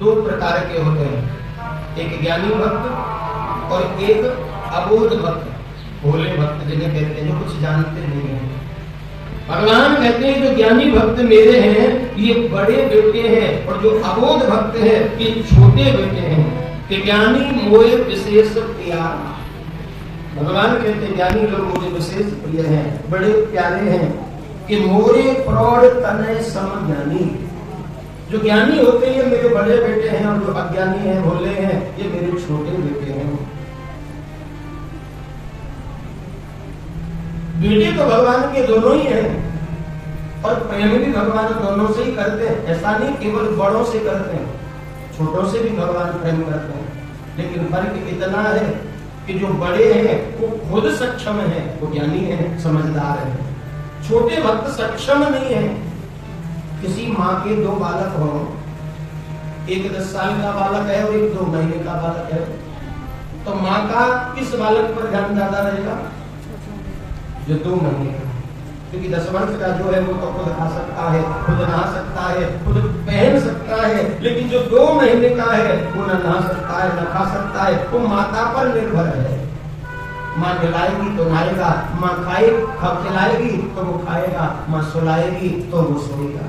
दो प्रकार के होते हैं, एक ज्ञानी भक्त और एक अबोध भक्त, भोले भक्त जिन्हें कहते हैं, जो कुछ जानते नहीं है। भगवान कहते हैं जो ज्ञानी भक्त मेरे हैं ये बड़े बेटे हैं, और जो अबोध भक्त है ये छोटे बेटे हैं। कि ज्ञानी मोए विशेष प्रिया, भगवान कहते हैं ज्ञानी लोग मुझे विशेष प्रिय हैं, बड़े प्यारे हैं। कि मोरे प्रौढ़ तनय सम ज्ञानी, जो ज्ञानी होते हैं ये मेरे बड़े बेटे हैं, और जो अज्ञानी हैं भोले हैं ये मेरे छोटे बेटे हैं। बेटे तो भगवान के दोनों ही हैं, और प्रेम भी भगवान दोनों से ही करते हैं। ऐसा नहीं केवल बड़ों से करते हैं, छोटों से भी भगवान प्रेम करते हैं। लेकिन फर्क इतना है कि जो बड़े हैं वो खुद सक्षम है, वो ज्ञानी है, समझदार है। छोटे भक्त सक्षम नहीं है। किसी माँ के दो बालक हो, एक 10 साल का बालक है और एक 2 महीने का बालक है, तो माँ का किस बालक पर ध्यान ज्यादा रहेगा? जो 2 महीने का, क्योंकि 10 वर्ष का जो है वो तो खुद खा सकता है, खुद नहा सकता है, खुद पहन सकता है। लेकिन जो 2 महीने का है वो न नहा सकता है, न खा सकता है, वो माता पर निर्भर है। माँ खिलाएगी तो नहाएगा, माँ खिलाएगी तो वो खाएगा, माँ सुलाएगी तो वो सोएगा।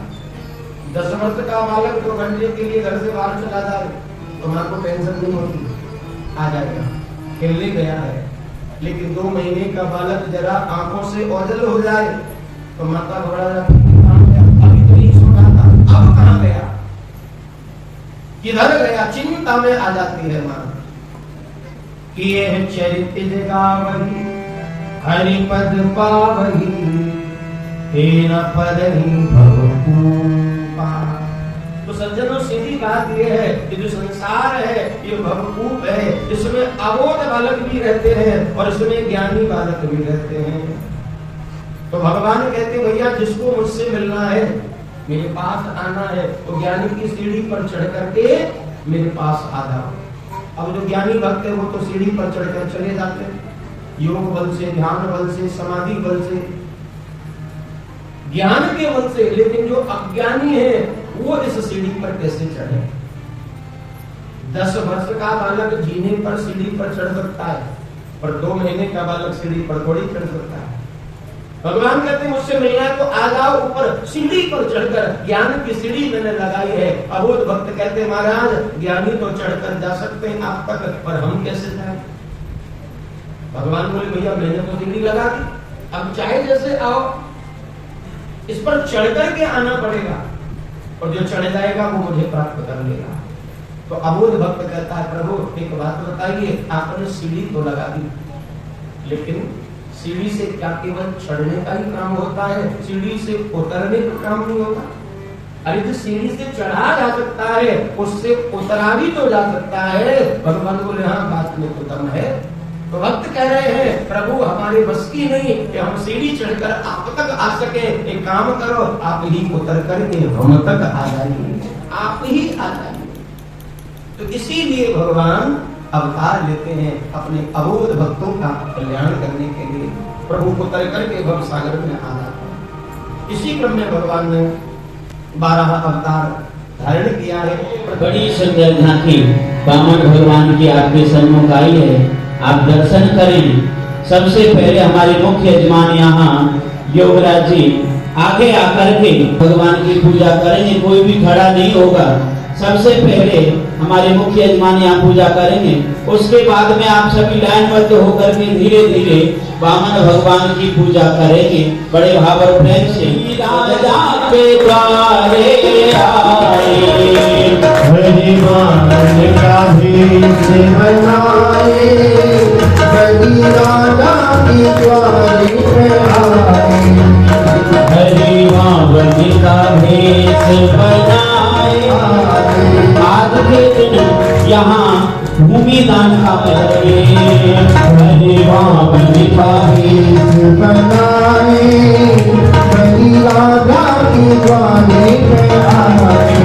10 वर्ष का बालक 2 घंटे के लिए घर से बाहर चला जाए तो माँ को टेंशन नहीं होती, आ जाएगा, खेलने गया है। लेकिन 2 महीने का बालक जरा आंखों से ओझल हो जाए तो माता घबरा जाती है, कहाँ गया? अभी तो यही सोना था, अब कहाँ गया, किधर गया? चिंता में आ जाती है माँ। कि यह चरित जगावही हरि पद पावही, तेरा पद ही भवपूपा। तो सज्जनों सीधी बात यह है कि जो संसार है ये भवपूप है, इसमें अबोध बालक भी रहते हैं और इसमें ज्ञानी बालक भी रहते हैं। तो भगवान कहते भैया जिसको मुझसे मिलना है, मेरे पास आना है, तो ज्ञानी की सीढ़ी पर चढ़ करके मेरे पास आ जाओ। अब जो ज्ञानी भक्त है वो तो सीढ़ी पर चढ़कर चले जाते हैं, योग बल से, ध्यान बल से, समाधि बल से, ज्ञान के बल से। लेकिन जो अज्ञानी है वो इस सीढ़ी पर कैसे चढ़े? 10 वर्ष का बालक जीने पर सीढ़ी पर चढ़ सकता है, पर 2 महीने का बालक सीढ़ी पर थोड़ी चढ़ सकता है। भगवान कहते हैं मुझसे मिलना है तो आ जाओ ऊपर, सीढ़ी पर चढ़कर। ज्ञान की सीढ़ी मैंने लगाई है। अबोध भक्त कहते हैं महाराज ज्ञानी तो चढ़कर जा सकते हैं आप तक, पर हम कैसे जाए? भगवान बोले भैया मैंने तो सीढ़ी लगा दी, अब चाहे जैसे आओ, इस पर चढ़कर के आना पड़ेगा, और जो चढ़ जाएगा वो मुझे प्राप्त कर लेगा। तो अबोध भक्त कहता है प्रभु एक बात बताइए, आपने सीढ़ी तो लगा दी, लेकिन सीढ़ी से क्या केवल चढ़ने का ही काम होता है? सीढ़ी से उतरने का काम नहीं होता? अरे जो सीढ़ी से चढ़ा जा सकता है उससे उतरा भी तो जा सकता है। भगवान बोले हाँ बात में तो दम है। तो भक्त कह रहे हैं प्रभु हमारे बस की नहीं कि हम सीढ़ी चढ़कर आप तक आ सके। एक काम करो, आप ही उतर करके हम तक आ जाइए, आप ही आ जाइए। तो इसीलिए भगवान अवतार लेते हैं अपने अबोध भक्तों का कल्याण करने के लिए। प्रभु को तर करके भव सागर में आ जाते हैं। इसी क्रम में भगवान ने 12 अवतार धारण किया है। बड़ी सुंदर झांकी वामन भगवान की आपके सन्मुख आई है, आप दर्शन करें। सबसे पहले हमारे मुख्य यजमान यहाँ योगराज जी आगे आकर के भगवान की पूजा करेंगे, कोई भी खड़ा नहीं होगा। सबसे पहले हमारे मुख्य यजमान यहाँ पूजा करेंगे, उसके बाद में आप सभी लाइनबद्ध होकर के धीरे धीरे वामन भगवान की पूजा करेंगे बड़े भाव और प्रेम से। राजा के द्वारे आए हरि वामन का भेष बनाए, हरि राजा के द्वारे आए, हरि वामन का भेष बनाए। आज के दिन यहाँ भूमि दान का पहले हरि वामन का भेष बनाए, हरि राजा के द्वारे आए,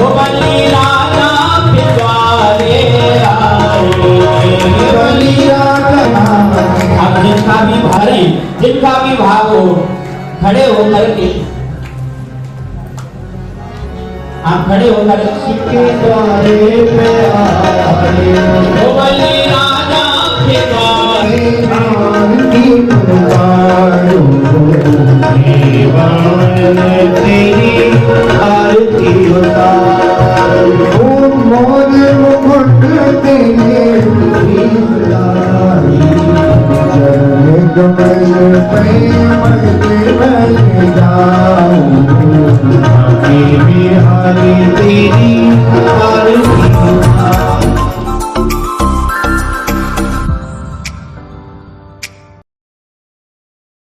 बलि राजा के द्वारे आए, बलि राजा। अब जिनका भी भारे, जिनका भी भाव हो, खड़े होकर के आप खड़े होकर के द्वारे पे आए ओ बलि राजा के द्वारे आरती उतारो देवान तेरी आरती उतारो मोर मुकुट तेरे लारी चरण कमल प्रेम के बन जाऊं बिहारी